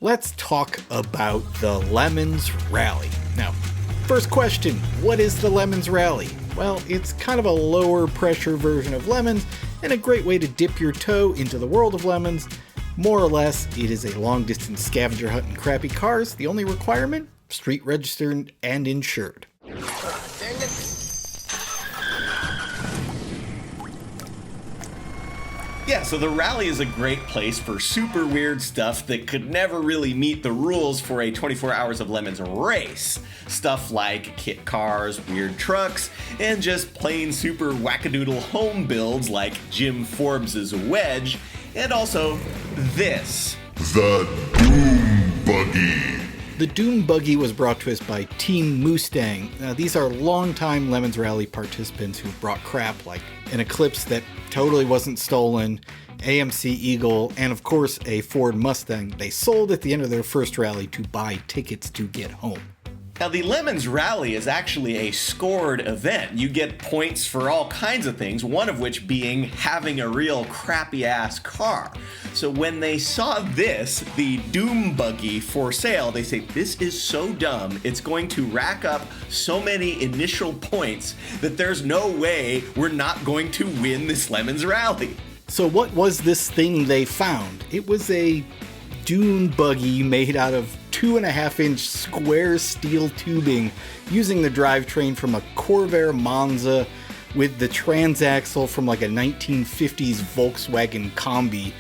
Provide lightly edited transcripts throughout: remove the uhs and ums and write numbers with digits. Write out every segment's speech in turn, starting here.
Let's talk about the Lemons Rally. Now, first question, what is the Lemons Rally? Well, it's kind of a lower pressure version of Lemons and a great way to dip your toe into the world of Lemons. More or less, it is a long distance scavenger hunt in crappy cars. The only requirement, street registered and insured. Yeah, so the rally is a great place for super weird stuff that could never really meet the rules for a 24 Hours of Lemons race. Stuff like kit cars, weird trucks, and just plain super wackadoodle home builds like Jim Forbes' Wedge, and also this. The Doom Buggy. The Doom Buggy was brought to us by Team Mustang. Now, these are longtime Lemons Rally participants who brought crap like an Eclipse that totally wasn't stolen, AMC Eagle, and of course a Ford Mustang they sold at the end of their first rally to buy tickets to get home. Now, the Lemons Rally is actually a scored event. You get points for all kinds of things, one of which being having a real crappy-ass car. So when they saw this, the Doom Buggy, for sale, they say, this is so dumb, it's going to rack up so many initial points that there's no way we're not going to win this Lemons Rally. So what was this thing they found? It was a dune buggy made out of 2.5-inch square steel tubing using the drivetrain from a Corvair Monza with the transaxle from like a 1950s Volkswagen Combi,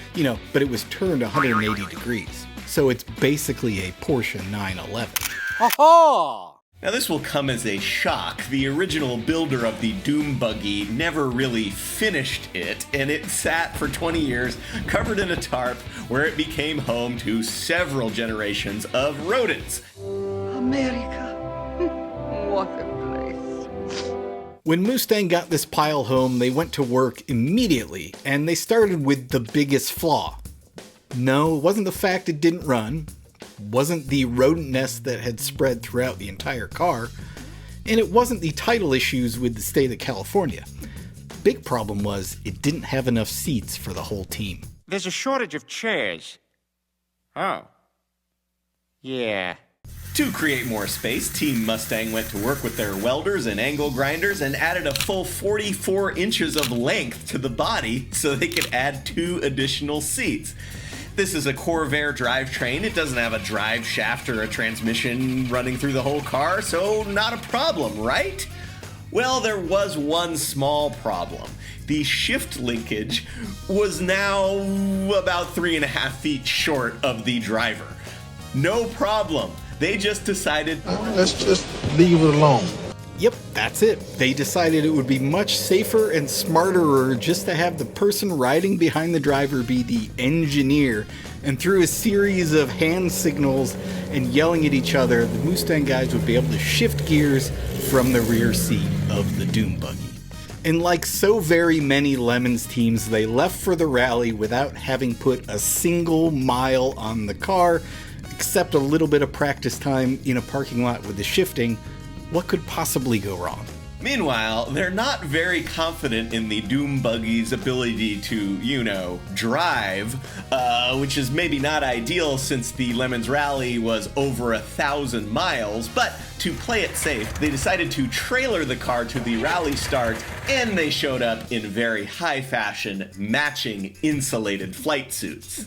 but it was turned 180 degrees. So it's basically a Porsche 911. Ha-ha! Now this will come as a shock. The original builder of the Doom Buggy never really finished it, and it sat for 20 years covered in a tarp where it became home to several generations of rodents. America. What a place. When Mustang got this pile home, they went to work immediately, and they started with the biggest flaw. No, it wasn't the fact it didn't run. Wasn't the rodent nest that had spread throughout the entire car, and it wasn't the title issues with the state of California. Big problem was it didn't have enough seats for the whole team. There's a shortage of chairs. Oh. Yeah. To create more space, Team Mustang went to work with their welders and angle grinders and added a full 44 inches of length to the body so they could add 2 additional seats. This is a Corvair drivetrain. It doesn't have a drive shaft or a transmission running through the whole car, so not a problem, right? Well, there was one small problem. The shift linkage was now about 3.5 feet short of the driver. No problem. They just decided, let's just leave it alone. Yep, that's it. They decided it would be much safer and smarter just to have the person riding behind the driver be the engineer. And through a series of hand signals and yelling at each other, the Mustang guys would be able to shift gears from the rear seat of the Doom Buggy. And like so very many Lemons teams, they left for the rally without having put a single mile on the car, except a little bit of practice time in a parking lot with the shifting. What could possibly go wrong? Meanwhile, they're not very confident in the Doom Buggy's ability to, drive, which is maybe not ideal since the Lemons Rally was over 1,000 miles, but to play it safe, they decided to trailer the car to the rally start, and they showed up in very high fashion, matching insulated flight suits.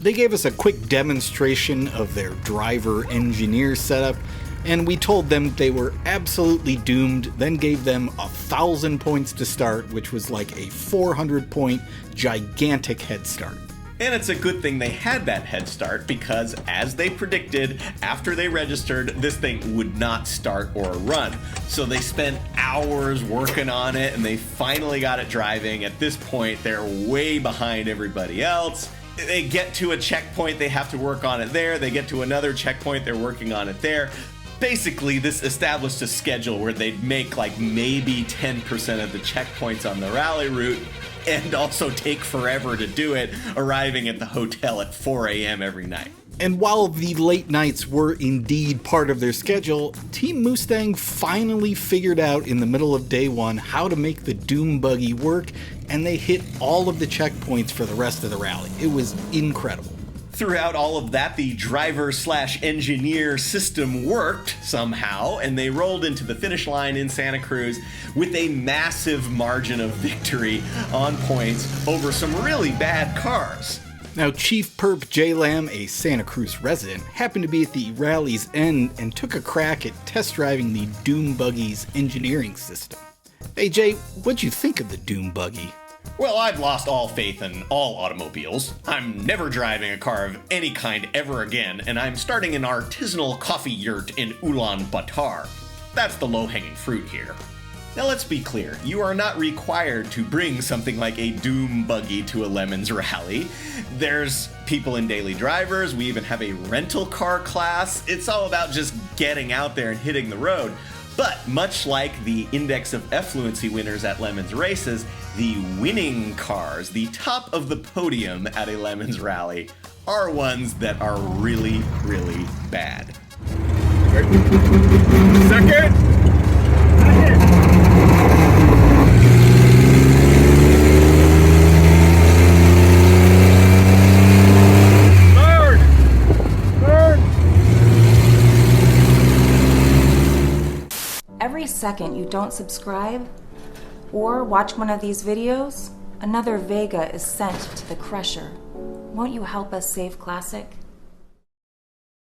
They gave us a quick demonstration of their driver-engineer setup, and we told them they were absolutely doomed, then gave them 1,000 points to start, which was like a 400-point gigantic head start. And it's a good thing they had that head start because, as they predicted, after they registered, this thing would not start or run. So they spent hours working on it, and they finally got it driving. At this point, they're way behind everybody else. They get to a checkpoint, they have to work on it there. They get to another checkpoint, they're working on it there. Basically, this established a schedule where they'd make like maybe 10% of the checkpoints on the rally route and also take forever to do it, arriving at the hotel at 4 a.m. every night. And while the late nights were indeed part of their schedule, Team Mustang finally figured out in the middle of day one how to make the Doom Buggy work, and they hit all of the checkpoints for the rest of the rally. It was incredible. Throughout all of that, the driver/engineer system worked somehow, and they rolled into the finish line in Santa Cruz with a massive margin of victory on points over some really bad cars. Now, Chief Perp J. Lamb, a Santa Cruz resident, happened to be at the rally's end and took a crack at test driving the Doom Buggy's engineering system. Hey Jay, what'd you think of the Doom Buggy? Well, I've lost all faith in all automobiles. I'm never driving a car of any kind ever again, and I'm starting an artisanal coffee yurt in Ulaanbaatar. That's the low-hanging fruit here. Now let's be clear, you are not required to bring something like a Doom Buggy to a Lemons rally. There's people in daily drivers, we even have a rental car class. It's all about just getting out there and hitting the road. But much like the Index of Effluency winners at Lemons races, the winning cars, the top of the podium at a Lemons rally, are ones that are really, really bad. Second! Every second you don't subscribe or watch one of these videos, another Vega is sent to the crusher. Won't you help us save Classic?